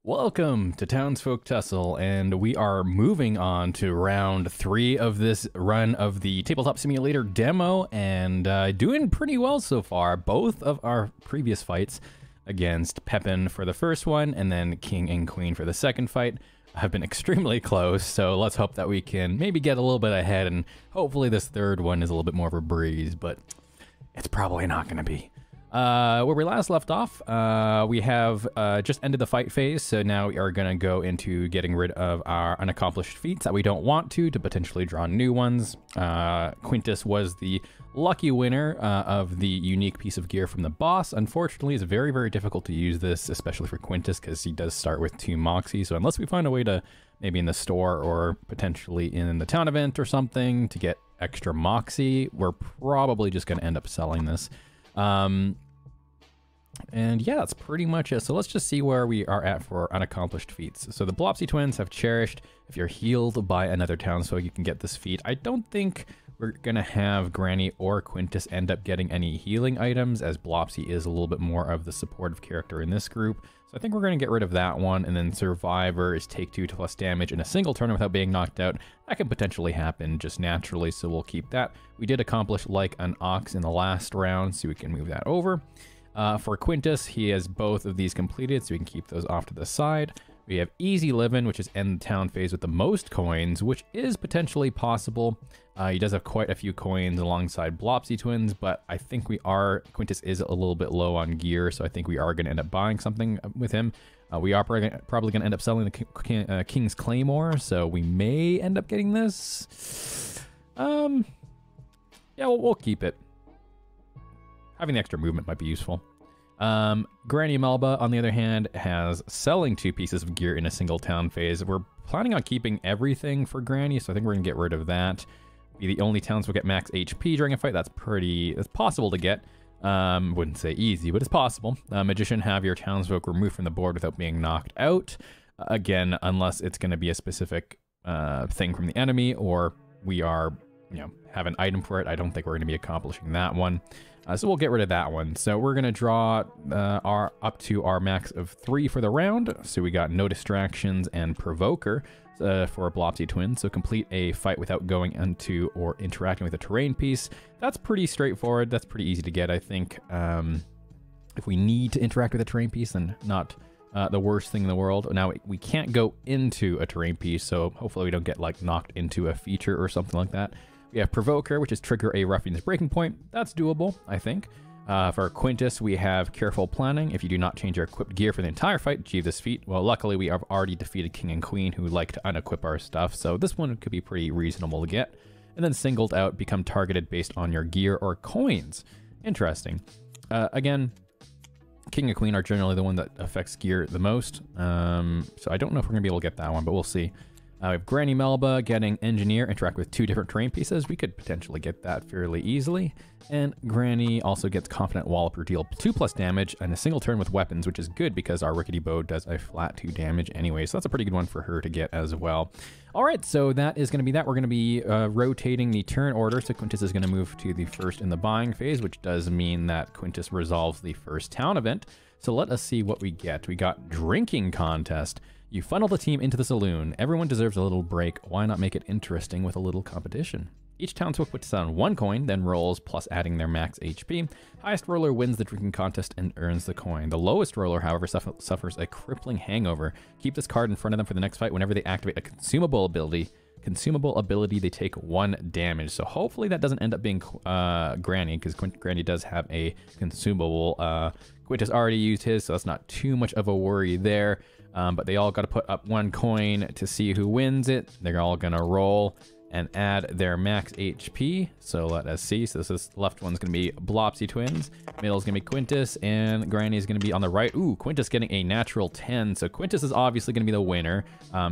Welcome to Townsfolk Tussle, and we are moving on to round 3 of this run of the Tabletop Simulator demo, and doing pretty well so far. Both of our previous fights against Pepin for the first one, and then King and Queen for the second fight, have been extremely close, so let's hope that we can maybe get a little bit ahead, and hopefully this third one is a little bit more of a breeze, but it's probably not going to be. Where we last left off, we have just ended the fight phase, so now we are going to go into getting rid of our unaccomplished feats that we don't want to potentially draw new ones. Quintus was the lucky winner of the unique piece of gear from the boss. Unfortunately, it's very, very difficult to use this, especially for Quintus, because he does start with 2 Moxie, so unless we find a way to, maybe in the store or potentially in the town event or something, to get extra Moxie, we're probably just going to end up selling this. And yeah, that's pretty much it. So let's just see where we are at for unaccomplished feats. So the Blopsy twins have cherished. If you're healed by another townsfolk, you can get this feat. I don't think we're going to have Granny or Quintus end up getting any healing items, as Blopsy is a little bit more of the supportive character in this group. So I think we're going to get rid of that one. And then Survivor is take 2 plus damage in a single turn without being knocked out. That can potentially happen just naturally, so we'll keep that. We did accomplish like an ox in the last round, so we can move that over. For Quintus, he has both of these completed, so we can keep those off to the side. We have Easy Livin', which is end the town phase with the most coins, which is potentially possible. He does have quite a few coins alongside Blopsy twins, but I think Quintus is a little bit low on gear, so I think we are going to end up buying something with him. We are probably going to end up selling the King's Claymore, so we may end up getting this. Yeah, we'll keep it. Having the extra movement might be useful. Granny Melba, on the other hand, has selling 2 pieces of gear in a single town phase. We're planning on keeping everything for Granny, so I think we're going to get rid of that. Be the only townsfolk get max HP during a fight. That's possible to get. Wouldn't say easy, but it's possible. Magician, have your townsfolk removed from the board without being knocked out. Again, unless it's going to be a specific thing from the enemy, or we are, have an item for it. I don't think we're going to be accomplishing that one. So we'll get rid of that one. So we're going to draw up to our max of 3 for the round. So we got No Distractions and Provoker for a Blopsy twin. So complete a fight without going into or interacting with a terrain piece. That's pretty straightforward. That's pretty easy to get, I think. If we need to interact with a terrain piece, then not the worst thing in the world. Now, we can't go into a terrain piece, so hopefully we don't get knocked into a feature or something like that. We have Provoker, which is trigger a Ruffian's Breaking Point. That's doable, I think. For Quintus, we have Careful Planning. If you do not change your equipped gear for the entire fight, achieve this feat. Well, luckily, we have already defeated King and Queen, who like to unequip our stuff, so this one could be pretty reasonable to get. And then Singled Out, become targeted based on your gear or coins. Interesting. Again, King and Queen are generally the one that affects gear the most, so I don't know if we're going to be able to get that one, but we'll see. We have Granny Melba getting Engineer, interact with 2 different terrain pieces. We could potentially get that fairly easily. And Granny also gets Confident Walloper, deal 2 plus damage and a single turn with weapons, which is good because our Rickety Bow does a flat 2 damage anyway. So that's a pretty good one for her to get as well. All right, so that is going to be that. We're going to be rotating the turn order. So Quintus is going to move to the first in the buying phase, which does mean that Quintus resolves the first town event. So let us see what we get. We got Drinking Contest. You funnel the team into the saloon. Everyone deserves a little break. Why not make it interesting with a little competition? Each townsfolk puts down 1 coin, then rolls, plus adding their max HP. Highest roller wins the drinking contest and earns the coin. The lowest roller, however, suffers a crippling hangover. Keep this card in front of them for the next fight. Whenever they activate a consumable ability, they take 1 damage. So hopefully that doesn't end up being Granny, because Granny does have a consumable. Quintus already used his, so that's not too much of a worry there. But they all got to put up 1 coin to see who wins it. They're all going to roll and add their max HP. So let us see. So this left one's going to be Blopsy twins. Middle's going to be Quintus, and Granny's going to be on the right. Ooh, Quintus getting a natural 10. So Quintus is obviously going to be the winner.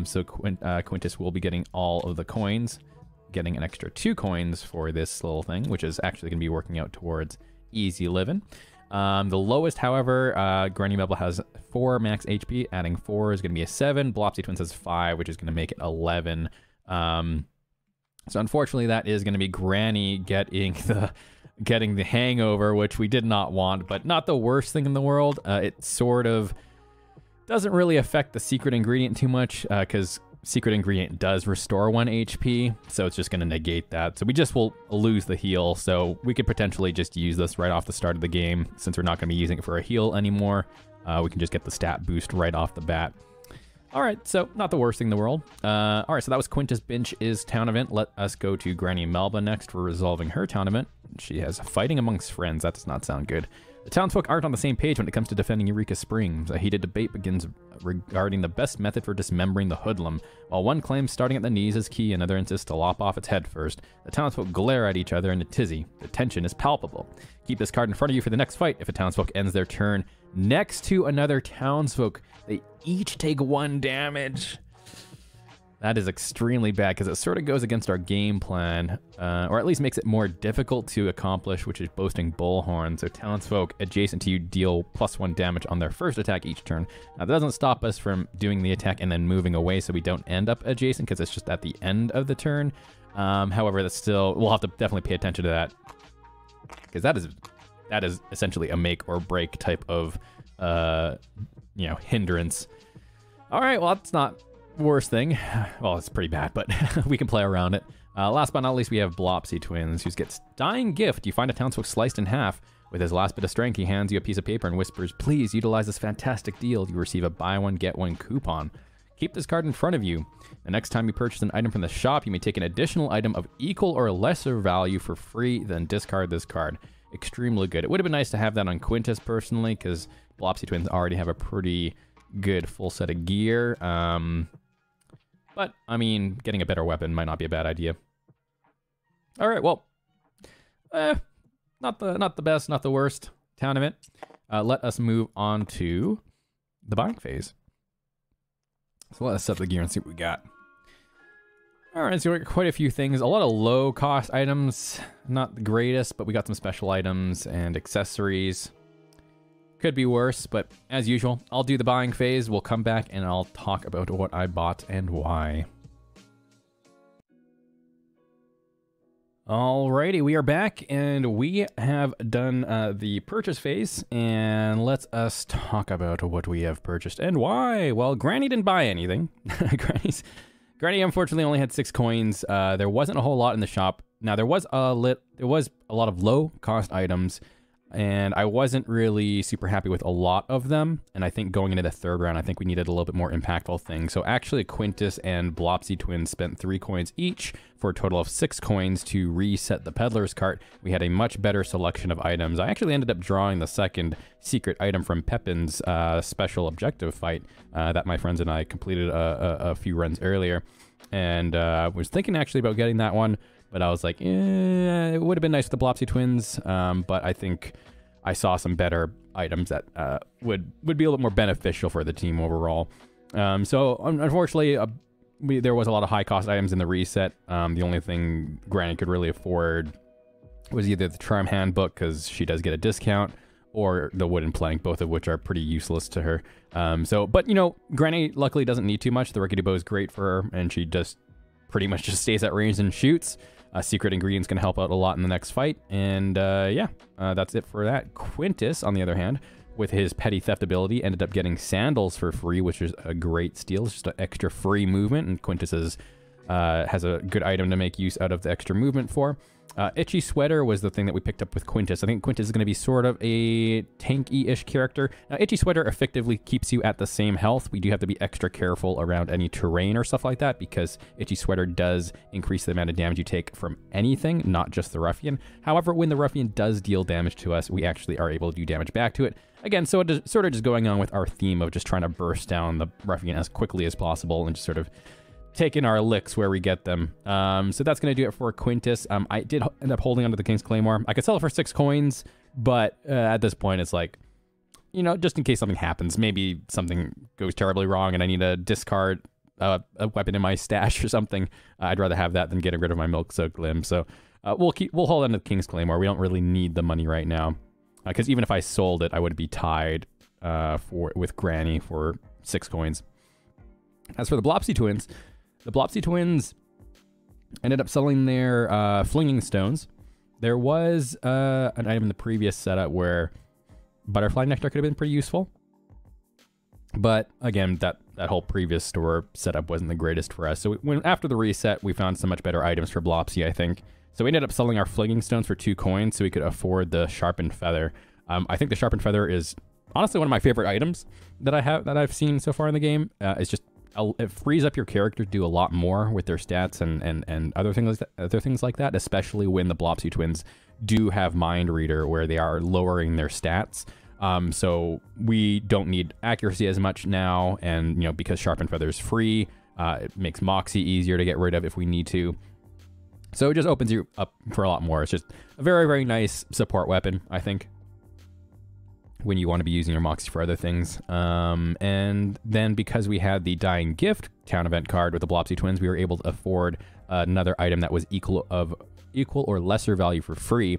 So Quintus will be getting all of the coins, getting an extra 2 coins for this little thing, which is actually going to be working out towards Easy Livin'. The lowest, however, Granny Melba has 4 max HP. Adding 4 is going to be a 7. Blopsy Twins has 5, which is going to make it 11. So unfortunately, that is going to be Granny getting the hangover, which we did not want, but not the worst thing in the world. It sort of Doesn't really affect the secret ingredient too much because secret ingredient does restore 1 HP, so it's just going to negate that. So we just will lose the heal, so we could potentially just use this right off the start of the game. Since we're not going to be using it for a heal anymore, we can just get the stat boost right off the bat. All right, so not the worst thing in the world. All right, so that was Quintus Binch's town event. Let us go to Granny Melba next for resolving her town event. She has fighting amongst friends. That does not sound good. The townsfolk aren't on the same page when it comes to defending Eureka Springs. A heated debate begins regarding the best method for dismembering the hoodlum. While one claims starting at the knees is key, another insists to lop off its head first. The townsfolk glare at each other in a tizzy. The tension is palpable. Keep this card in front of you for the next fight. If a townsfolk ends their turn next to another townsfolk, they each take 1 damage. That is extremely bad because it sort of goes against our game plan, or at least makes it more difficult to accomplish, which is boasting Bullhorn. So townsfolk adjacent to you deal +1 damage on their first attack each turn. Now that doesn't stop us from doing the attack and then moving away so we don't end up adjacent because it's just at the end of the turn. However, that's still, we'll have to definitely pay attention to that because that is essentially a make or break type of, hindrance. All right, well, that's not worst thing. Well, it's pretty bad, but we can play around it. Last but not least, we have Blopsy Twins, who gets Dying Gift. You find a townsfolk sliced in half. With his last bit of strength, he hands you a piece of paper and whispers, "Please utilize this fantastic deal. You receive a buy one, get one coupon. Keep this card in front of you. The next time you purchase an item from the shop, you may take an additional item of equal or lesser value for free, then discard this card." Extremely good. It would have been nice to have that on Quintus personally, because Blopsy Twins already have a pretty good full set of gear. But, I mean, getting a better weapon might not be a bad idea. All right, well, not the best, not the worst town event. Let us move on to the buying phase. So let us set the gear and see what we got. All right, so we got quite a few things. A lot of low-cost items, not the greatest, but we got some special items and accessories. Could be worse, but as usual, I'll do the buying phase. We'll come back and I'll talk about what I bought and why. Alrighty, we are back and we have done the purchase phase, and let us talk about what we have purchased and why. Well, Granny didn't buy anything. Granny unfortunately only had 6 coins. There wasn't a whole lot in the shop. Now there was a lot of low cost items, and I wasn't really super happy with a lot of them. And I think going into the third round, I think we needed a little bit more impactful thing. So actually Quintus and Blopsy Twins spent 3 coins each for a total of 6 coins to reset the peddler's cart. We had a much better selection of items. I actually ended up drawing the second secret item from Pepin's special objective fight that my friends and I completed a few runs earlier. And I was thinking actually about getting that one, but I was like, it would have been nice with the Blopsy Twins, but I think I saw some better items that would be a little more beneficial for the team overall. So unfortunately, there was a lot of high-cost items in the reset. The only thing Granny could really afford was either the Charm Handbook, because she does get a discount, or the Wooden Plank, both of which are pretty useless to her. But, you know, Granny luckily doesn't need too much. The Rickety Bow is great for her, and she just pretty much just stays at range and shoots. Secret Ingredient's going to help out a lot in the next fight. And that's it for that. Quintus, on the other hand, with his Petty Theft ability, ended up getting Sandals for free, which is a great steal. It's just an extra free movement, and Quintus has a good item to make use out of the extra movement for. Itchy Sweater was the thing that we picked up with Quintus. I think Quintus is going to be sort of a tanky-ish character. Now, Itchy Sweater effectively keeps you at the same health. We do have to be extra careful around any terrain or stuff like that, because Itchy Sweater does increase the amount of damage you take from anything, not just the Ruffian. However, when the Ruffian does deal damage to us, we actually are able to do damage back to it. Again, so it is sort of just going on with our theme of just trying to burst down the Ruffian as quickly as possible and just sort of taking our licks where we get them. So that's going to do it for Quintus. I did end up holding onto the King's Claymore. I could sell it for 6 coins, but at this point it's like, you know, just in case something happens, maybe something goes terribly wrong and I need to discard a weapon in my stash or something. I'd rather have that than getting rid of my milk-soaked limb. So we'll hold on to the King's Claymore. We don't really need the money right now, because even if I sold it, I would be tied with Granny for 6 coins. As for the Blopsy Twins, the Blopsy Twins ended up selling their Flinging Stones. There was an item in the previous setup where Butterfly Nectar could have been pretty useful. But again, that whole previous store setup wasn't the greatest for us. So after the reset, we found some much better items for Blopsy, I think. So we ended up selling our flinging stones for 2 coins so we could afford the sharpened feather. I think the sharpened feather is honestly one of my favorite items that I've seen so far in the game. It's just it frees up your character to do a lot more with their stats and other things like that, especially when the Blopsy twins do have Mind Reader, where they are lowering their stats. So we don't need accuracy as much now, and because sharpened feather is free, it makes Moxie easier to get rid of if we need to. So it just opens you up for a lot more. It's just a very, very nice support weapon, I think, when you want to be using your Moxie for other things. And then because we had the Dying Gift town event card with the Blopsy twins, we were able to afford another item that was equal or lesser value for free.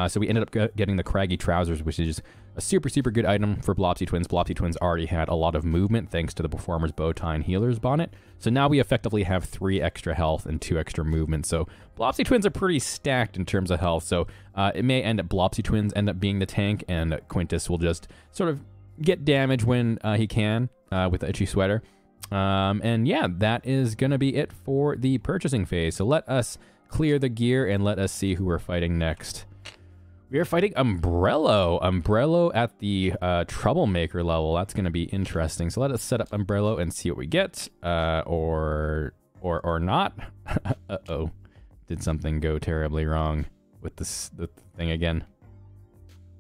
So we ended up getting the Craggy Trousers, which is a super, super good item for Blopsy twins. Blopsy twins already had a lot of movement thanks to the Performer's Bowtie and Healer's Bonnet. So now we effectively have 3 extra health and 2 extra movement. So Blopsy twins are pretty stacked in terms of health. So it may end up Blopsy twins end up being the tank, and Quintus will just sort of get damage when he can with the Itchy Sweater. And yeah, that is going to be it for the purchasing phase. So let us clear the gear and let us see who we're fighting next. We are fighting Umbrello. Umbrello at the Troublemaker level. That's going to be interesting. So let us set up Umbrello and see what we get. Or not. Uh-oh. Did something go terribly wrong with the thing again?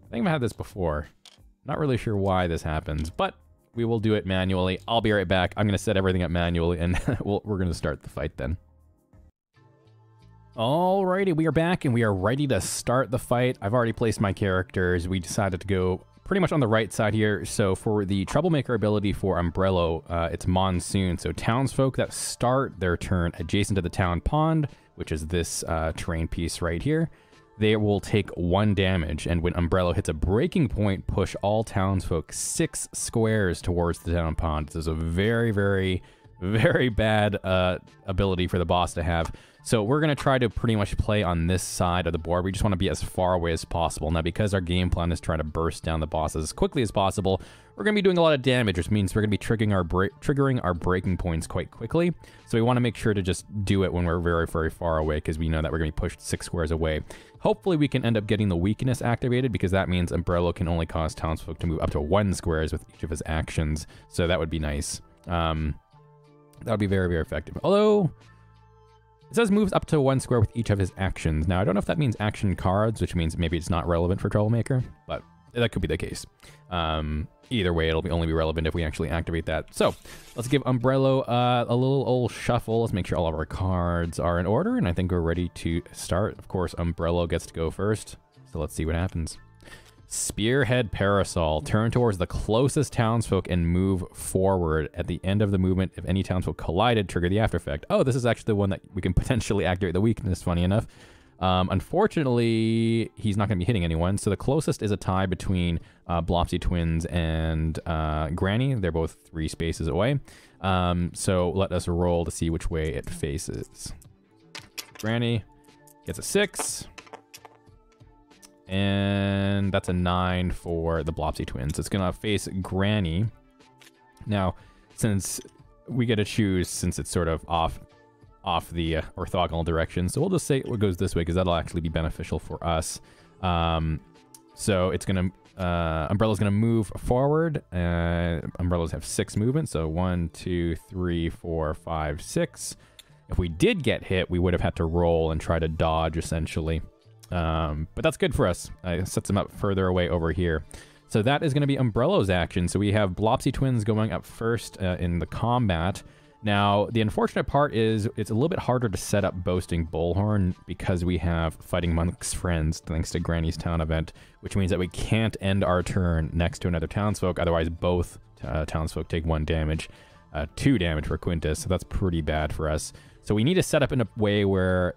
I think I've had this before. Not really sure why this happens, but we will do it manually. I'll be right back. I'm going to set everything up manually, and we're going to start the fight then. Alrighty, we are back and we are ready to start the fight. I've already placed my characters. We decided to go pretty much on the right side here. So for the Troublemaker ability for Umbrello, it's Monsoon. So townsfolk that start their turn adjacent to the town pond, which is this terrain piece right here, they will take 1 damage. And when Umbrello hits a breaking point, push all townsfolk 6 squares towards the town pond. This is a very, very, very bad ability for the boss to have. So we're going to try to pretty much play on this side of the board. We just want to be as far away as possible. Now, because our game plan is trying to burst down the bosses as quickly as possible, we're going to be doing a lot of damage, which means we're going to be triggering our breaking points quite quickly. So we want to make sure to just do it when we're very, very far away, because we know that we're going to be pushed 6 squares away. Hopefully, we can end up getting the weakness activated, because that means Umbrello can only cause townsfolk to move up to 1 squares with each of his actions. So that would be nice. That would be very, very effective. Although it says moves up to 1 square with each of his actions. Now, I don't know if that means action cards, which means maybe it's not relevant for Troublemaker, but that could be the case. Either way, it'll only be relevant if we actually activate that. So let's give Umbrello a little old shuffle. Let's make sure all of our cards are in order, and I think we're ready to start. Of course, Umbrello gets to go first, so let's see what happens. Spearhead Parasol. Turn towards the closest townsfolk and move forward. At the end of the movement, if any townsfolk collided, trigger the after effect. Oh, this is actually the one that we can potentially activate the weakness, funny enough. Unfortunately, he's not going to be hitting anyone. So the closest is a tie between Blopsy twins and Granny. They're both 3 spaces away. So let us roll to see which way it faces. Granny gets a 6. And that's a 9 for the Blopsy twins. It's going to face Granny. Now, since we get to choose, since it's sort of off the orthogonal direction, so we'll just say it goes this way, because that'll actually be beneficial for us. So it's going to, Umbrella's going to move forward. Umbrellas have 6 movements, so 1, 2, 3, 4, 5, 6. If we did get hit, we would have had to roll and try to dodge, essentially. But that's good for us. It sets them up further away over here. So that is going to be Umbrello's action. So we have Blopsy twins going up first in the combat. Now, the unfortunate part is it's a little bit harder to set up Boasting Bullhorn because we have Fighting Monk's Friends, thanks to Granny's Town event, which means that we can't end our turn next to another townsfolk. Otherwise, both townsfolk take 1 damage, 2 damage for Quintus. So that's pretty bad for us. So we need to set up in a way where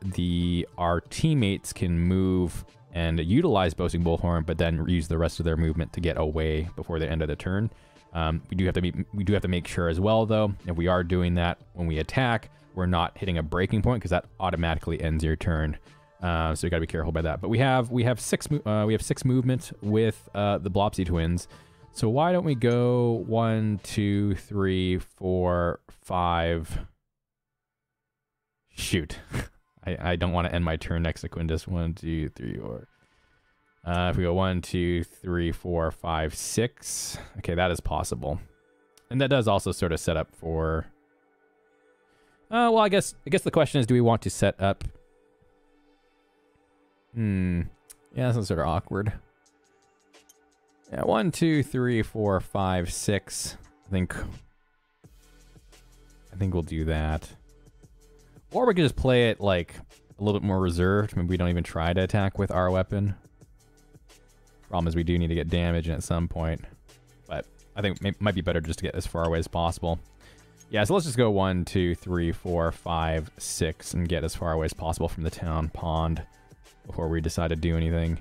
our teammates can move and utilize Boasting Bullhorn, but then use the rest of their movement to get away before the end of the turn. We do have to make sure as well, though, if we are doing that when we attack, we're not hitting a breaking point, because that automatically ends your turn. So you got to be careful about that. But we have 6 movement with the Blopsy twins. So why don't we go 1, 2, 3, 4, 5. Shoot. I don't want to end my turn next to Quintus. 1, 2, 3, or if we go 1, 2, 3, 4, 5, 6. Okay, that is possible. And that does also sort of set up for... well, I guess the question is, do we want to set up... Yeah, that's sort of awkward. Yeah, 1, 2, 3, 4, 5, 6. I think we'll do that. Or we could just play it like a little bit more reserved. Maybe we don't even try to attack with our weapon. Problem is we do need to get damage in at some point. But I think it might be better just to get as far away as possible. Yeah, so let's just go 1, 2, 3, 4, 5, 6 and get as far away as possible from the town pond before we decide to do anything.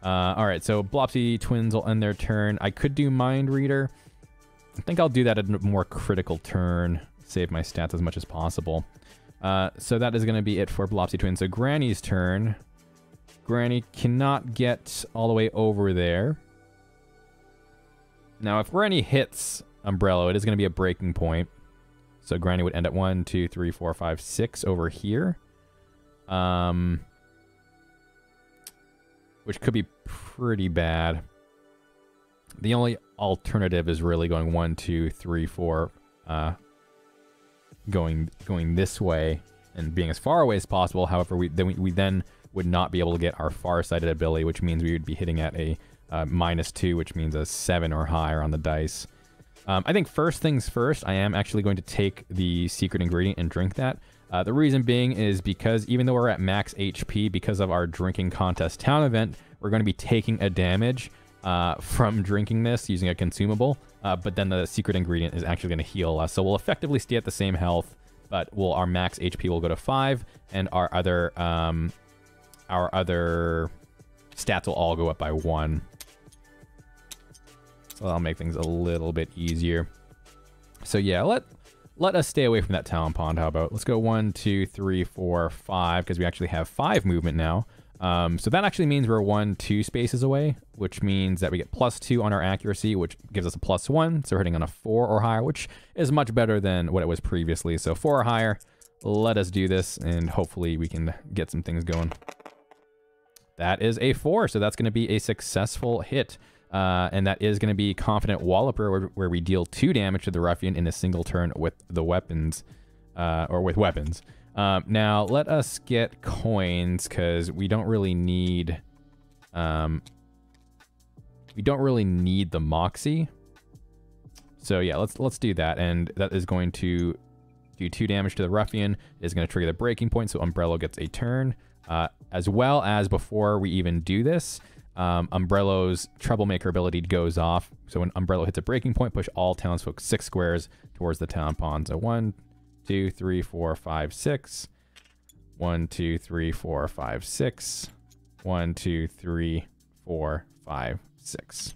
Alright, so Blopsy Twins will end their turn. I could do Mind Reader. I think I'll do that at a more critical turn. Save my stats as much as possible. So that is going to be it for Blopsy Twins. So Granny's turn. Granny cannot get all the way over there. Now, if Granny hits Umbrello, it is going to be a breaking point. So Granny would end at 1, 2, 3, 4, 5, 6 over here. Which could be pretty bad. The only alternative is really going 1, 2, 3, 4, going this way and being as far away as possible. However, we then would not be able to get our far-sighted ability, which means we would be hitting at a -2, which means a 7 or higher on the dice. I think first things first, I am actually going to take the secret ingredient and drink that. The reason being is because even though we're at max HP, because of our drinking contest town event, we're going to be taking a damage from drinking this using a consumable. But then the secret ingredient is actually going to heal us. So we'll effectively stay at the same health, but our max HP will go to 5, and our other stats will all go up by 1. So that'll make things a little bit easier. So yeah, let us stay away from that town pond. How about let's go 1, 2, 3, 4, 5, because we actually have 5 movement now. So that actually means we're 1, 2 spaces away, which means that we get +2 on our accuracy, which gives us a +1. So we're hitting on a 4 or higher, which is much better than what it was previously. So 4 or higher, let us do this, and hopefully we can get some things going. That is a 4, so that's going to be a successful hit. And that is going to be Confident Walloper, where we deal 2 damage to the ruffian in a single turn with the weapons, or with weapons. Now, let us get coins, because we don't really need... the Moxie. So yeah, let's do that, and that is going to do 2 damage to the ruffian. It is going to trigger the breaking point, so Umbrello gets a turn. As well as before we even do this, Umbrello's Troublemaker ability goes off. So when Umbrello hits a breaking point, push all townsfolk 6 squares towards the town pond. So 1, 2, 3, 4, 5, 6. 1, 2, 3, 4, 5, 6. 1, 2, 3, 4, 5, 6.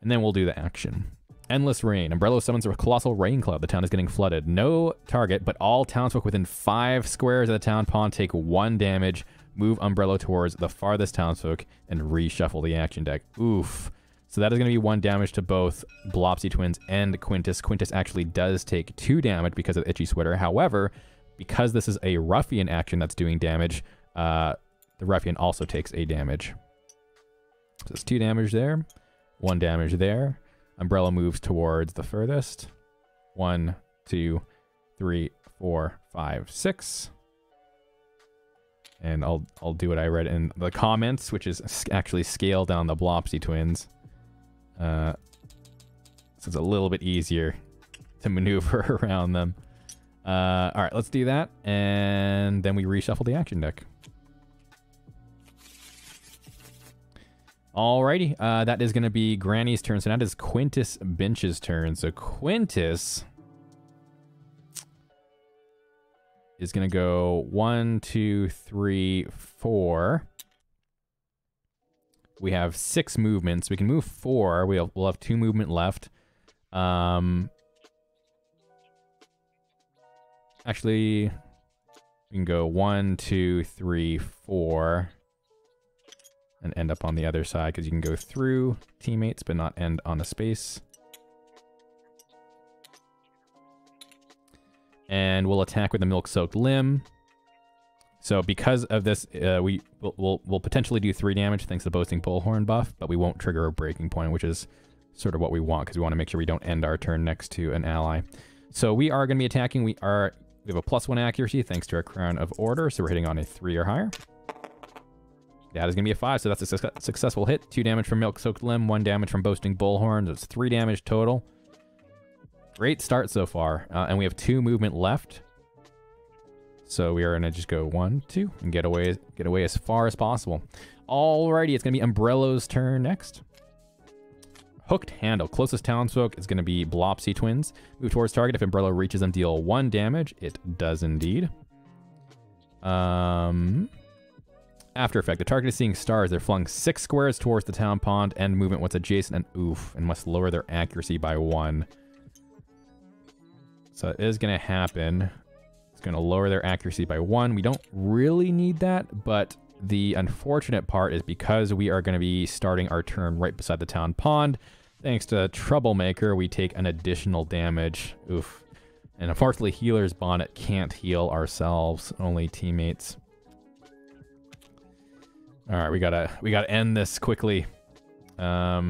And then we'll do the action. Endless Rain. Umbrello summons a colossal rain cloud. The town is getting flooded. No target, but all townsfolk within 5 squares of the town pond take 1 damage. Move Umbrello towards the farthest townsfolk and reshuffle the action deck. Oof. So that is going to be 1 damage to both Blopsy Twins and Quintus. Quintus actually does take 2 damage because of Itchy Sweater. However, because this is a ruffian action that's doing damage, the ruffian also takes a damage. So it's 2 damage there, 1 damage there. Umbrella moves towards the furthest. 1, 2, 3, 4, 5, 6. And I'll do what I read in the comments, which is actually scale down the Blopsy Twins. So it's a little bit easier to maneuver around them. All right, let's do that. And then we reshuffle the action deck. Alrighty, that is going to be Granny's turn. So now it is Quintus Bench's turn. So Quintus is going to go 1, 2, 3, 4. We have 6 movements. We can move 4. We'll have 2 movement left. Actually, we can go 1, 2, 3, 4. and end up on the other side, because you can go through teammates but not end on a space. And we'll attack with the milk-soaked limb. So because of this, we'll potentially do 3 damage thanks to the boasting bullhorn buff, but we won't trigger a breaking point, which is sort of what we want, because we want to make sure we don't end our turn next to an ally. So we are going to be attacking. We have a +1 accuracy thanks to our Crown of Order, so we're hitting on a 3 or higher. That is going to be a 5, so that's a successful hit. 2 damage from milk-soaked limb, 1 damage from boasting bullhorn. That's 3 damage total. Great start so far, and we have 2 movement left. So we are going to just go 1, 2, and get away as far as possible. Alrighty, it's going to be Umbrello's turn next. Hooked handle. Closest townsfolk is going to be Blopsy twins. Move towards target. If Umbrello reaches them, deal 1 damage. It does indeed. After effect. The target is seeing stars. They're flung 6 squares towards the town pond. End movement once adjacent and must lower their accuracy by 1. So it is going to happen. It's going to lower their accuracy by 1. We don't really need that, but the unfortunate part is because we are going to be starting our turn right beside the town pond, thanks to Troublemaker, we take an additional damage. Oof. And unfortunately, Healer's Bonnet can't heal ourselves, only teammates. Alright, we gotta end this quickly. Yeah,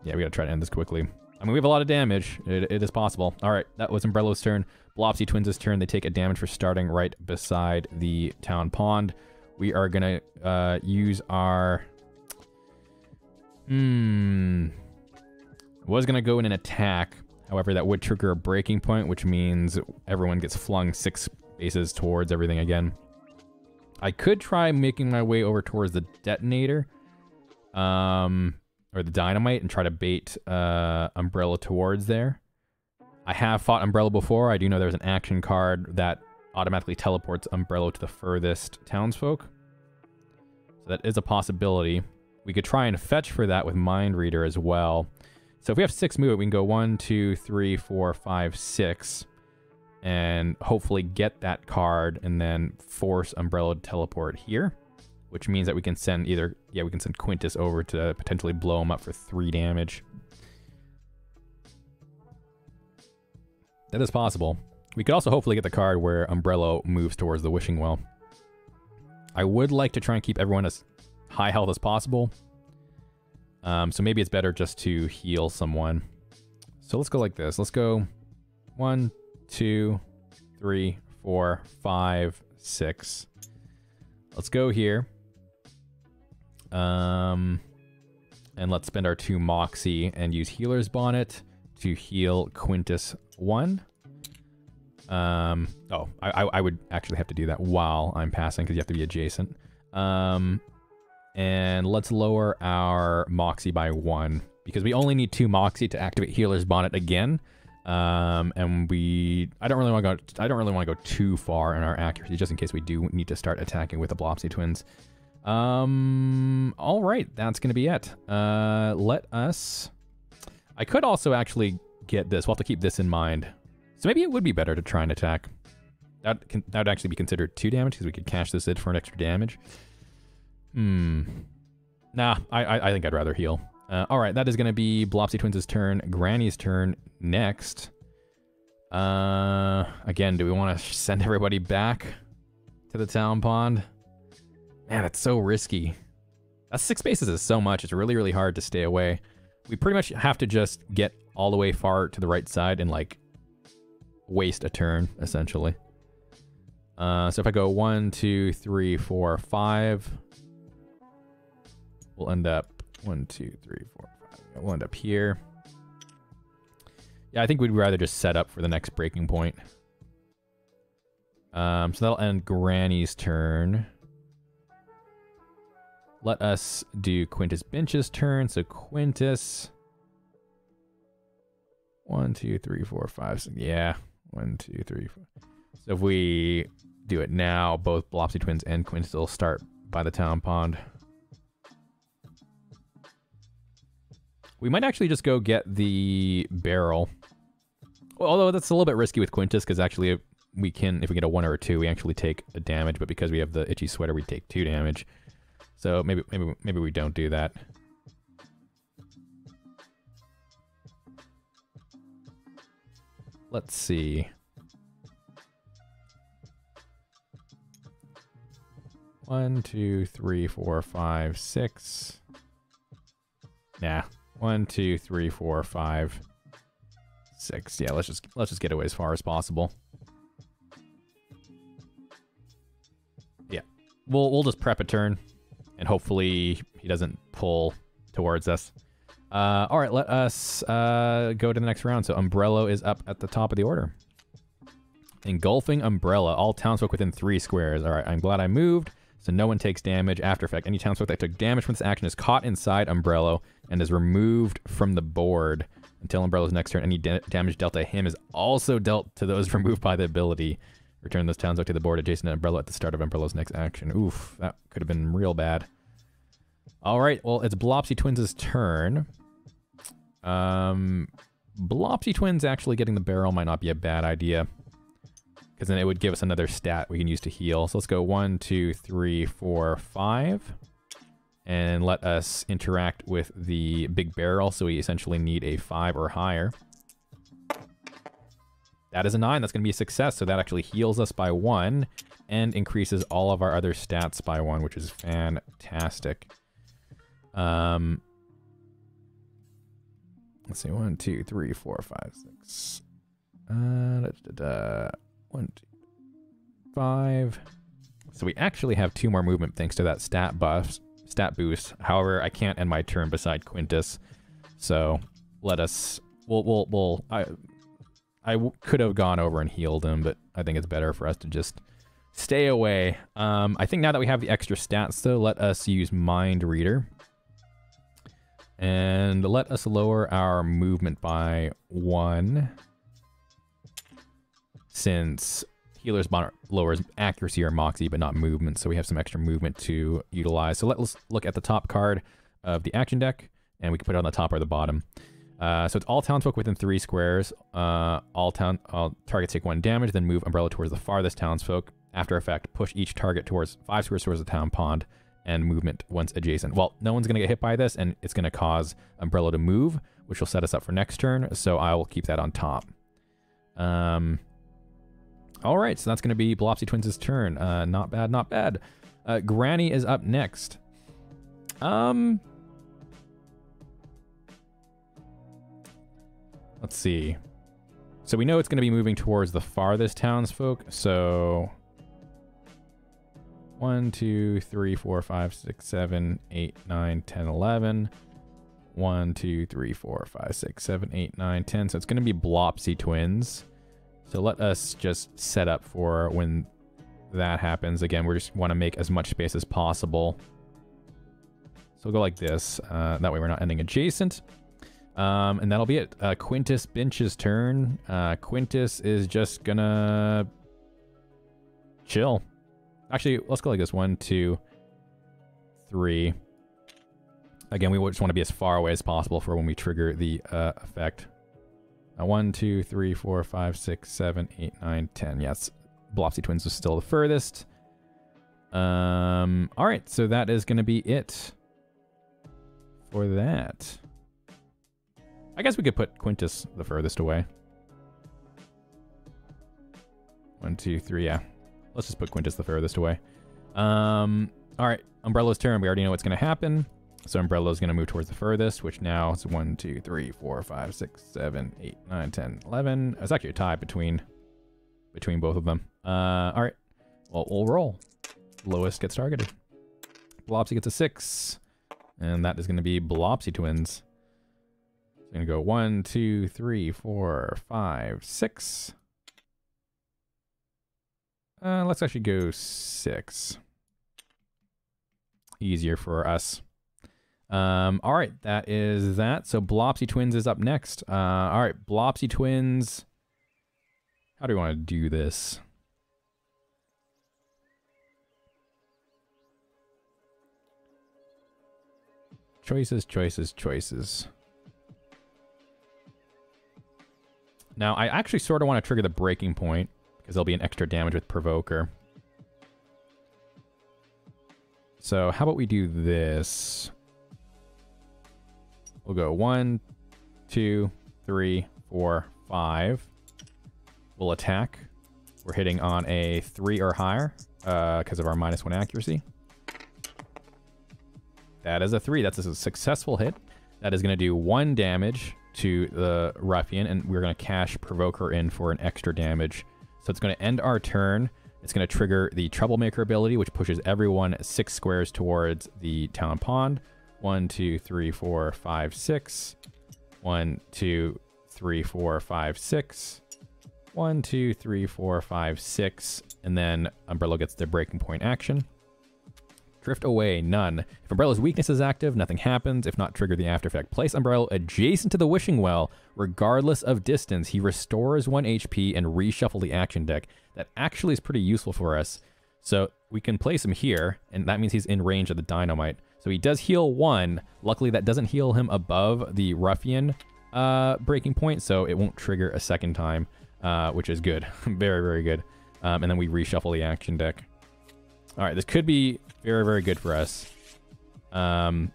we gotta try to end this quickly. I mean, we have a lot of damage. It is possible. Alright, that was Umbrello's turn. Blopsy Twins' turn. They take a damage for starting right beside the town pond. We are going to use our... was going to go in an attack. However, that would trigger a breaking point, which means everyone gets flung 6 spaces towards everything again. I could try making my way over towards the detonator. Or the dynamite, and try to bait Umbrella towards there. I have fought Umbrella before. I do know there's an action card that automatically teleports Umbrella to the furthest townsfolk. So that is a possibility. We could try and fetch for that with Mind Reader as well. So if we have 6 movement, we can go 1, 2, 3, 4, 5, 6. And hopefully get that card and then force Umbrella to teleport here. Which means that we can send either... Yeah, we can send Quintus over to potentially blow him up for 3 damage. That is possible. We could also hopefully get the card where Umbrella moves towards the Wishing Well. I would like to try and keep everyone as high health as possible. So maybe it's better just to heal someone. So let's go like this. Let's go 1, 2, 3, 4, 5, 6. Let's go here. And let's spend our 2 Moxie and use Healer's Bonnet to heal Quintus 1. I would actually have to do that while I'm passing because you have to be adjacent. And let's lower our Moxie by 1 because we only need 2 Moxie to activate Healer's Bonnet again. And I don't really want to go too far in our accuracy just in case we do need to start attacking with the Blopsy twins. All right, that's going to be it. I could also actually get this. We'll have to keep this in mind. So maybe it would be better to try and attack. That would actually be considered 2 damage because we could cash this in for an extra damage. Nah, I think I'd rather heal. All right, that is going to be Blopsy Twins' turn. Granny's turn next. Again, do we want to send everybody back to the town pond? Man, it's so risky. That's 6 spaces is so much. It's really, really hard to stay away. We pretty much have to just get all the way far to the right side and, like, waste a turn, essentially. So if I go 1, 2, 3, 4, 5, we'll end up 1, 2, 3, 4, 5. We'll end up here. Yeah, I think we'd rather just set up for the next breaking point. So that'll end Granny's turn. Let us do Quintus Bench's turn. So Quintus. 1, 2, 3, 4, 5, 6. Yeah. 1, 2, 3, 4. So if we do it now, both Blopsy Twins and Quintus will start by the town pond. We might actually just go get the barrel. Well, although that's a little bit risky with Quintus, because actually we can, if we get a 1 or a 2, we actually take a damage, but because we have the itchy sweater, we take 2 damage. So maybe we don't do that. Let's see. 1, 2, 3, 4, 5, 6. Nah. 1, 2, 3, 4, 5, 6. Yeah, let's just get away as far as possible. Yeah. We'll just prep a turn, and hopefully he doesn't pull towards us. All right, let us go to the next round. So Umbrella is up at the top of the order. Engulfing Umbrella. All townsfolk within 3 squares. All right, I'm glad I moved, so no one takes damage. After effect, any townsfolk that took damage from this action is caught inside Umbrella and is removed from the board until Umbrella's next turn. Any damage dealt to him is also dealt to those removed by the ability. Return those townsfolk to the board adjacent to Umbrella at the start of Umbrella's next action. Oof, that could have been real bad. All right, well, it's Blopsy Twins' turn. Blopsy Twins actually getting the barrel might not be a bad idea, because then it would give us another stat we can use to heal. So let's go 1, 2, 3, 4, 5. And let us interact with the big barrel, so we essentially need a 5 or higher. That is a 9. That's going to be a success, so that actually heals us by 1 and increases all of our other stats by 1, which is fantastic. Let's see, 1, 2, 3, 4, 5, 6. 1, 2, 5. So we actually have 2 more movement thanks to that stat boost. However, I can't end my turn beside Quintus, so let us. I could have gone over and healed him, but I think it's better for us to just stay away. I think now that we have the extra stats, though, let us use Mind Reader. And let us lower our movement by 1. Since Healer's Bond lowers accuracy or moxie, but not movement, so we have some extra movement to utilize. So let's look at the top card of the action deck, and we can put it on the top or the bottom. So it's all townsfolk within 3 squares. All targets take 1 damage, then move Umbrella towards the farthest townsfolk. After effect, push each target towards 5 squares towards the town pond, and movement once adjacent. Well, no one's going to get hit by this, and it's going to cause Umbrella to move, which will set us up for next turn, so I will keep that on top. All right, so that's going to be Blopsy Twins' turn. Not bad, not bad. Granny is up next. Let's see. So we know it's going to be moving towards the farthest townsfolk, so 1, 2, 3, 4, 5, 6, 7, 8, 9, 10, 11. 1, 2, 3, 4, 5, 6, 7, 8, 9, 10. So it's going to be Blopsy Twins. So let us just set up for when that happens. Again, we just want to make as much space as possible. So we'll go like this. That way we're not ending adjacent. And that'll be it. Quintus Binch's turn. Quintus is just gonna chill. Actually, let's go like this. 1, 2, 3. Again, we just want to be as far away as possible for when we trigger the effect. 1, 2, 3, 4, 5, 6, 7, 8, 9, 10. Yes, Blopsy Twins was still the furthest. All right, so that is going to be it for that. I guess we could put Quintus the furthest away. 1, 2, 3, yeah. Let's just put Quintus the furthest away. All right, Umbrella's turn. We already know what's going to happen. So Umbrella's going to move towards the furthest, which now is 1, 2, 3, 4, 5, 6, 7, 8, 9, 10, 11. It's actually a tie between both of them. All right, well, we'll roll. Lowest gets targeted. Blopsy gets a 6, and that is going to be Blopsy Twins. So I'm going to go 1, 2, 3, 4, 5, 6. Let's actually go 6. Easier for us. All right, that is that. So Blopsy Twins is up next. All right, Blopsy Twins. How do we want to do this? Choices, choices, choices. Now, I actually sort of want to trigger the breaking point, because there'll be an extra damage with Provoker. So how about we do this? We'll go 1, 2, 3, 4, 5. We'll attack. We're hitting on a 3 or higher because of our -1 accuracy. That is a 3. That's a successful hit. That is going to do 1 damage to the ruffian, and we're going to cash Provoker in for an extra damage. So it's going to end our turn. It's going to trigger the Troublemaker ability, which pushes everyone 6 squares towards the town pond. 1, 2, 3, 4, 5, 6. 1, 2, 3, 4, 5, 6. 1, 2, 3, 4, 5, 6. And then Umbrello gets their breaking point action. Drift away, none. If Umbrello's weakness is active, nothing happens. If not, trigger the after effect. Place Umbrello adjacent to the Wishing Well, regardless of distance. He restores 1 HP and reshuffle the action deck. That actually is pretty useful for us. So we can place him here, and that means he's in range of the dynamite. So he does heal 1. Luckily, that doesn't heal him above the ruffian breaking point, so it won't trigger a second time, which is good. Very, very good. And then we reshuffle the action deck. All right, this could be very, very good for us. Now,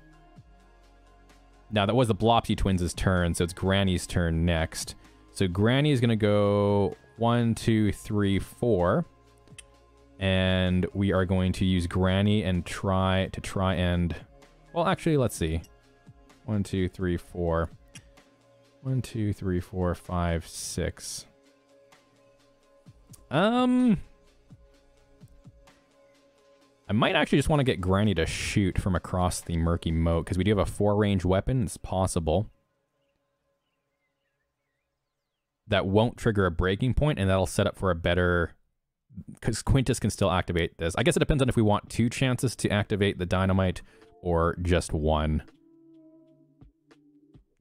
that was the Blopsy Twins' turn, so it's Granny's turn next. So Granny is going to go 1, 2, 3, 4. And we are going to use Granny and try and... Well, actually, let's see. 1, 2, 3, 4. 1, 2, 3, 4, 5, 6. I might actually just want to get Granny to shoot from across the murky moat, because we do have a 4-range weapon. It's possible. That won't trigger a breaking point, and that'll set up for a better... Because Quintus can still activate this. I guess it depends on if we want 2 chances to activate the dynamite or just 1.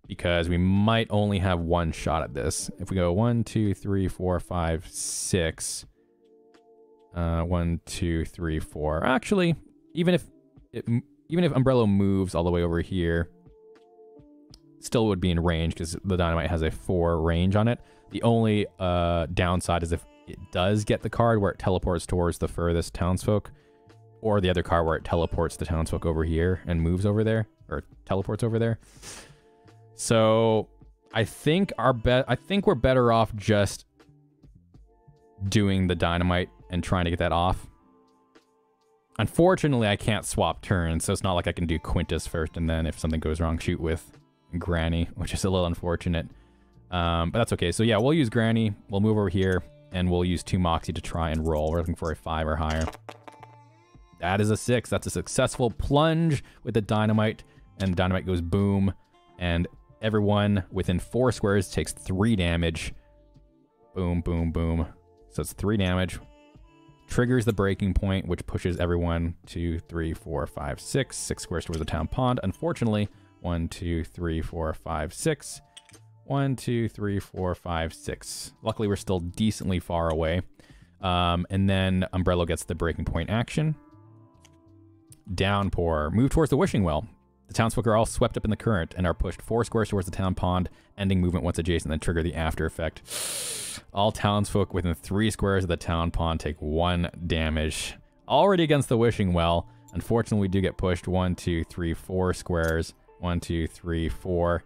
Because we might only have 1 shot at this. If we go 1, 2, 3, 4, 5, 6... 1, 2, 3, 4. Actually, even if Umbrello moves all the way over here, still would be in range because the dynamite has a 4 range on it. The only downside is if it does get the card where it teleports towards the furthest townsfolk, or the other card where it teleports the townsfolk over here and moves over there, or teleports over there. So I think we're better off just doing the dynamite and trying to get that off. Unfortunately, I can't swap turns, so it's not like I can do Quintus first and then if something goes wrong, shoot with Granny, which is a little unfortunate. But that's okay. So yeah, we'll use Granny. We'll move over here, and we'll use 2 Moxie to try and roll. We're looking for a 5 or higher. That is a 6. That's a successful plunge with the dynamite, and the dynamite goes boom, and everyone within 4 squares takes 3 damage. Boom, boom, boom. So it's 3 damage. Triggers the breaking point, which pushes everyone 2, 3, 4, 5, 6. 6 squares towards the town pond. Unfortunately, 1, 2, 3, 4, 5, 6. 1, 2, 3, 4, 5, 6. Luckily, we're still decently far away. And then Umbrello gets the breaking point action. Downpour. Move towards the Wishing Well. The townsfolk are all swept up in the current and are pushed 4 squares towards the town pond, ending movement once adjacent, then trigger the after effect. All townsfolk within 3 squares of the town pond take 1 damage. Already against the Wishing Well. Unfortunately, we do get pushed 1, 2, 3, 4 squares. 1, 2, 3, 4.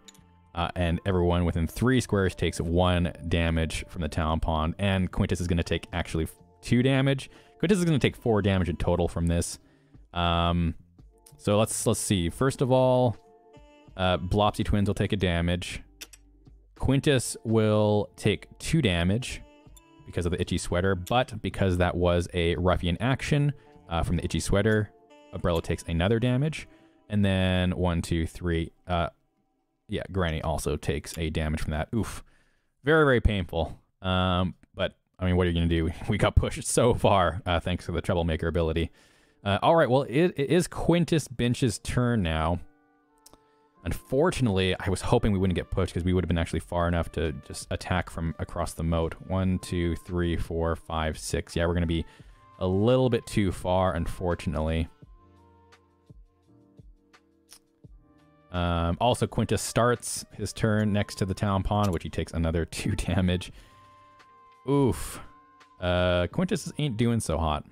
And everyone within 3 squares takes 1 damage from the town pond. And Quintus is going to take actually 2 damage. Quintus is going to take 4 damage in total from this. So let's see. First of all, Blopsy Twins will take a damage. Quintus will take 2 damage because of the Itchy Sweater, but because that was a ruffian action from the Itchy Sweater, Umbrello takes another damage. And then 1, 2, 3. Yeah, Granny also takes a damage from that. Oof. Very, very painful. But, I mean, what are you going to do? We got pushed so far thanks to the Troublemaker ability. All right, well, it is Quintus Bench's turn now. Unfortunately, I was hoping we wouldn't get pushed because we would have been actually far enough to just attack from across the moat. 1, 2, 3, 4, 5, 6. Yeah, we're going to be a little bit too far, unfortunately. Also, Quintus starts his turn next to the town pond, which he takes another 2 damage. Oof. Quintus ain't doing so hot.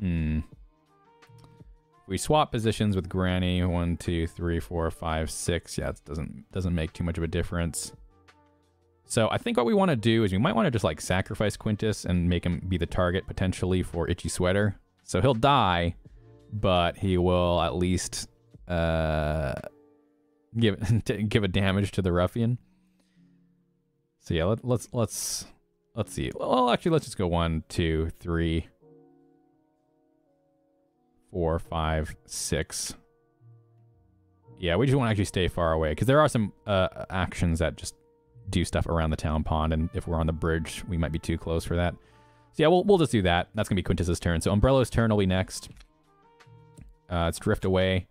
We swap positions with Granny. 1, 2, 3, 4, 5, 6. Yeah, it doesn't make too much of a difference. So I think what we want to do is we might want to just like sacrifice Quintus and make him be the target potentially for Itchy Sweater. So he'll die, but he will at least give a damage to the ruffian. So yeah, let's see. Well, actually, let's just go 1, 2, 3, 4, 5, 6. Yeah, we just want to actually stay far away because there are some actions that just do stuff around the town pond, and if we're on the bridge, we might be too close for that. So yeah, we'll just do that. That's gonna be Quintus's turn. So Umbrello's turn will be next. It's Drift Away.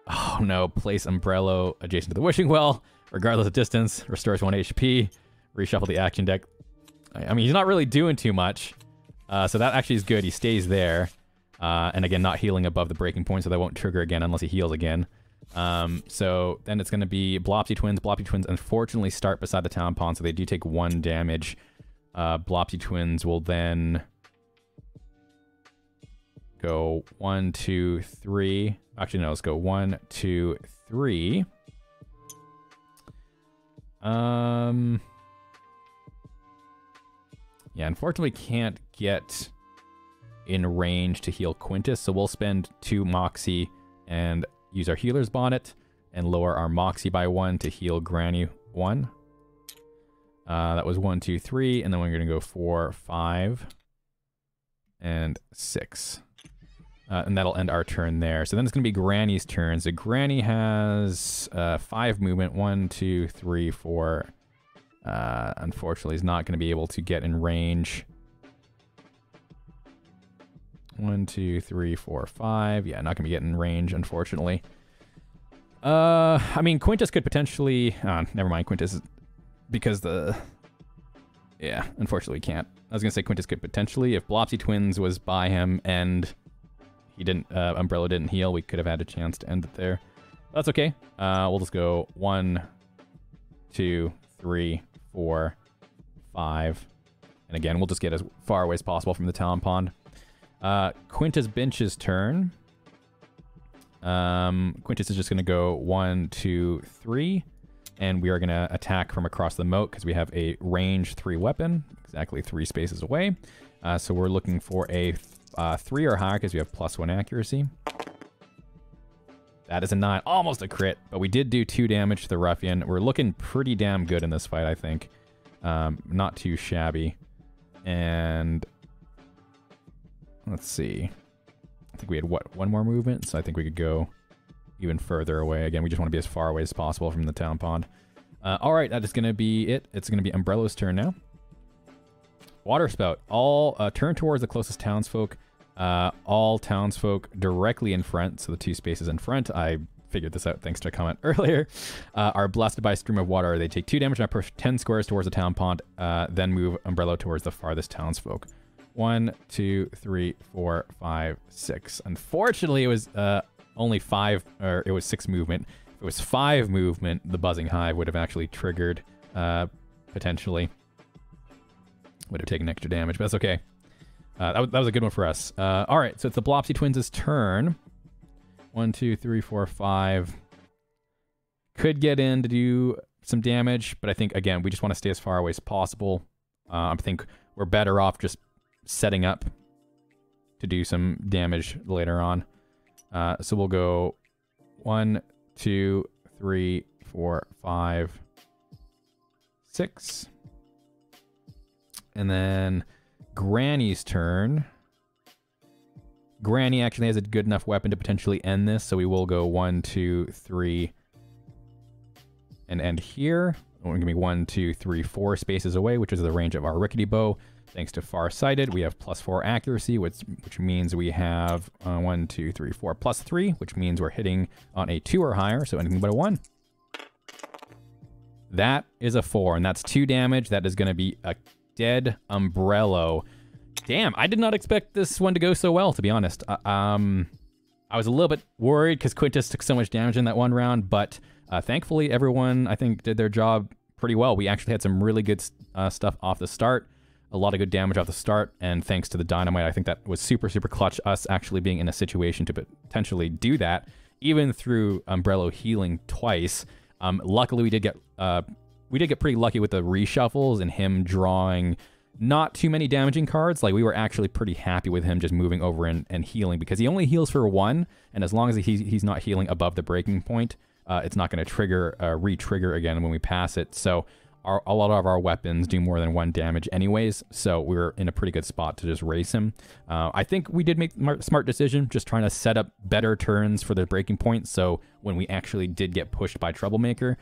Oh no, place Umbrello adjacent to the Wishing Well, regardless of distance, restores 1 HP, reshuffle the action deck. I mean, he's not really doing too much, so that actually is good. He stays there, and again, not healing above the breaking point, so that won't trigger again unless he heals again. So then it's going to be Blopsy Twins. Blopsy Twins unfortunately start beside the town pond, so they do take 1 damage. Blopsy Twins will then go 1, 2, 3. Actually, no, let's go 1, 2, 3. Yeah, unfortunately can't get in range to heal Quintus, so we'll spend 2 Moxie and use our Healer's Bonnet and lower our Moxie by 1 to heal Granny 1. That was 1, 2, 3, and then we're going to go 4, 5, and 6. And that'll end our turn there. So then it's going to be Granny's turn. So Granny has 5 movement. 1, 2, 3, 4. Unfortunately, is not going to be able to get in range. 1, 2, 3, 4, 5. Yeah, not going to be getting in range, unfortunately. I mean, Quintus could potentially... never mind, Quintus... Because the... Yeah, unfortunately can't. I was going to say Quintus could potentially. If Blopsy Twins was by him and he didn't... Umbrella didn't heal, we could have had a chance to end it there. That's okay. We'll just go 1, 2, 3, 4, 5. And again, we'll just get as far away as possible from the town pond. Quintus Bench's turn. Quintus is just going to go 1, 2, 3. And we are going to attack from across the moat because we have a range 3 weapon. Exactly 3 spaces away. So we're looking for a 3 or higher because we have +1 accuracy. That is a 9. Almost a crit. But we did do 2 damage to the ruffian. We're looking pretty damn good in this fight, I think. Not too shabby. And... let's see. I think we had, what, 1 more movement? So I think we could go even further away. Again, we just want to be as far away as possible from the town pond. All right, that is going to be it. It's going to be Umbrella's turn now. Water Spout. All turn towards the closest townsfolk. All townsfolk directly in front, so the 2 spaces in front. I figured this out thanks to a comment earlier. Are blasted by a stream of water. They take 2 damage and I push 10 squares towards the town pond. Then move Umbrella towards the farthest townsfolk. 1, 2, 3, 4, 5, 6. Unfortunately, it was only 5, or it was 6 movement. If it was 5 movement, the Buzzing Hive would have actually triggered, potentially. Would have taken extra damage, but that's okay. That was a good one for us. All right, so it's the Blopsy Twins' turn. 1, 2, 3, 4, 5. Could get in to do some damage, but I think, again, we just want to stay as far away as possible. I think we're better off just setting up to do some damage later on. So we'll go 1, 2, 3, 4, 5, 6. And then Granny's turn. Granny actually has a good enough weapon to potentially end this, so we will go 1, 2, 3, and end here. We're going to be 1, 2, 3, 4 spaces away, which is the range of our Rickety Bow. Thanks to Farsighted, we have +4 accuracy, which means we have 1, 2, 3, 4, +3, which means we're hitting on a 2 or higher, so anything but a 1. That is a 4, and that's 2 damage. That is going to be a dead Umbrello. Damn, I did not expect this one to go so well, to be honest. I was a little bit worried because Quintus took so much damage in that one round, but thankfully everyone, I think, did their job pretty well. We actually had some really good stuff off the start. a lot of good damage off the start, and thanks to the dynamite, I think that was super, super clutch, us actually being in a situation to potentially do that, even through Umbrello healing twice. Luckily, we did get pretty lucky with the reshuffles and him drawing not too many damaging cards. Like, we were actually pretty happy with him just moving over and healing, because he only heals for 1, and as long as he's not healing above the breaking point, it's not going to trigger re-trigger again when we pass it. So a lot of our weapons do more than 1 damage anyways, so we were in a pretty good spot to just race him. I think we did make a smart decision, just trying to set up better turns for the breaking point, so when we actually did get pushed by Troublemaker,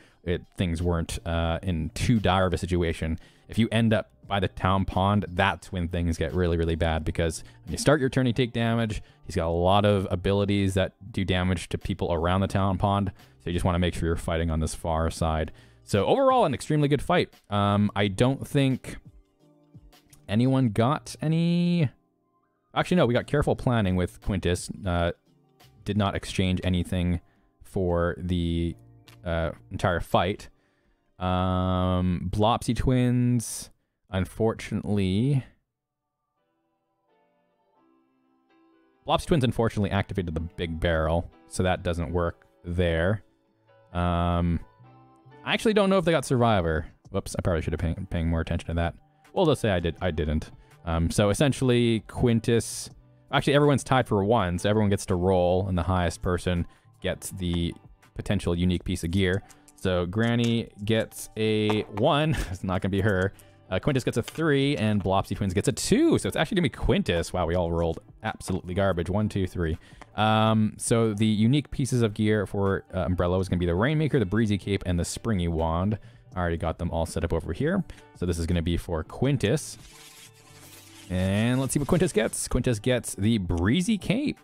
things weren't in too dire of a situation. If you end up by the town pond, that's when things get really, really bad, because when you start your turn, you take damage. He's got a lot of abilities that do damage to people around the town pond, so you just want to make sure you're fighting on this far side. So overall, an extremely good fight. I don't think anyone got any... Actually, no, we got careful planning with Quintus. Did not exchange anything for the entire fight. Blopsy twins, unfortunately... Blopsy twins unfortunately activated the big barrel, so that doesn't work there. I actually don't know if they got Survivor. Whoops, I probably should have been paying more attention to that. Well, let's say I didn't. So essentially, Quintus... Actually, everyone's tied for 1, so everyone gets to roll, and the highest person gets the potential unique piece of gear. So Granny gets a 1. It's not going to be her. Quintus gets a 3, and Blopsy Twins gets a 2. So it's actually going to be Quintus. Wow, we all rolled absolutely garbage. 1, 2, 3. So the unique pieces of gear for Umbrello is going to be the Rainmaker, the Breezy Cape, and the Springy Wand. I already got them all set up over here. So this is going to be for Quintus. And let's see what Quintus gets. Quintus gets the Breezy Cape,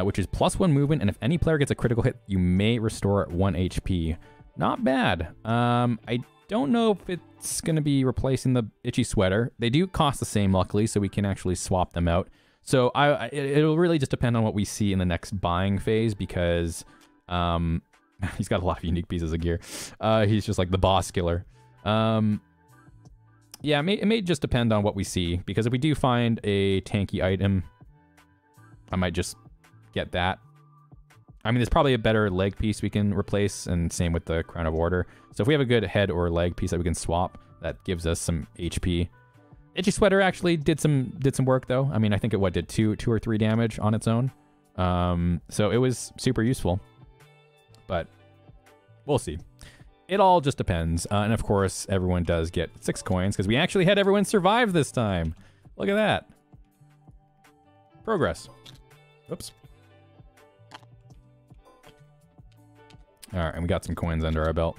which is +1 movement, and if any player gets a critical hit, you may restore 1 HP. Not bad. I don't know if it's going to be replacing the Itchy Sweater. They do cost the same, luckily, so we can actually swap them out. So it'll really just depend on what we see in the next buying phase, because he's got a lot of unique pieces of gear. He's just like the boss killer. Yeah, it may just depend on what we see, because if we do find a tanky item, I might just get that. I mean, there's probably a better leg piece we can replace, and same with the Crown of Order. So if we have a good head or leg piece that we can swap, that gives us some HP. Itchy Sweater actually did some work, though. I mean, I think it did 2 or 3 damage on its own. So it was super useful. But we'll see. It all just depends. And of course, everyone does get 6 coins, because we actually had everyone survive this time. Look at that. Progress. Oops. All right, and we got some coins under our belt.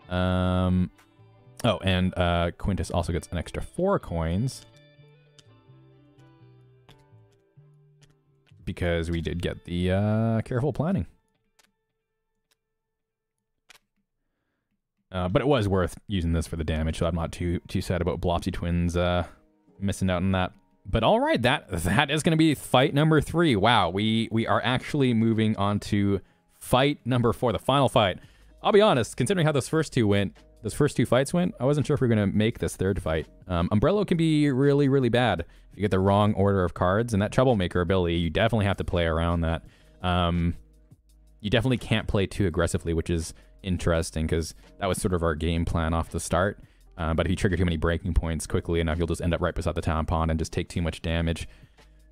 Oh, and Quintus also gets an extra 4 coins, because we did get the careful planning. But it was worth using this for the damage, so I'm not too sad about Blopsy Twins missing out on that. But all right, that is going to be fight number 3. Wow, we are actually moving on to fight number 4, the final fight. I'll be honest, considering how those first two fights went, I wasn't sure if we were going to make this third fight. Umbrello can be really, really bad if you get the wrong order of cards, and that Troublemaker ability, you definitely have to play around that. You definitely can't play too aggressively, which is interesting, because that was sort of our game plan off the start. But if you trigger too many breaking points quickly enough, you'll just end up right beside the town pond and just take too much damage.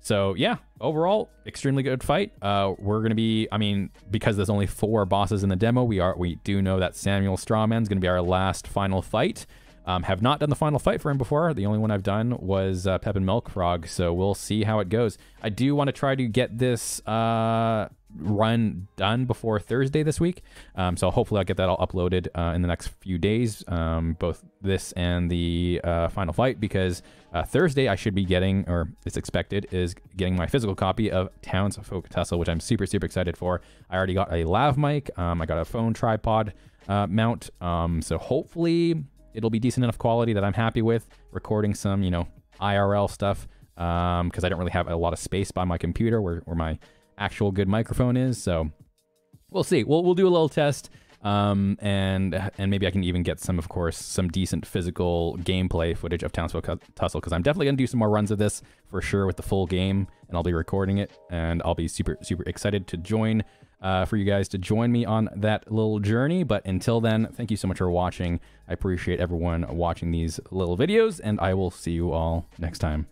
So yeah, overall, extremely good fight. We're going to be, I mean, because there's only 4 bosses in the demo, we do know that Samuel Strawman's going to be our last final fight. Have not done the final fight for him before. The only one I've done was Pep and Milk Frog, so we'll see how it goes. I do want to try to get this run done before Thursday this week, so hopefully I'll get that all uploaded in the next few days, both this and the final fight, because Thursday I should be getting, or it's expected, is getting my physical copy of Townsfolk Tussle, which I'm super, super excited for. I already got a lav mic, I got a phone tripod mount, so hopefully it'll be decent enough quality that I'm happy with recording some, you know, IRL stuff, because I don't really have a lot of space by my computer where my actual good microphone is. So we'll see. We'll do a little test. and maybe I can even get some, of course, some decent physical gameplay footage of Townsfolk Tussle, because I'm definitely going to do some more runs of this for sure with the full game, and I'll be recording it, and I'll be super excited to join, for you guys to join me on that little journey. But until then, thank you so much for watching. I appreciate everyone watching these little videos, and I will see you all next time.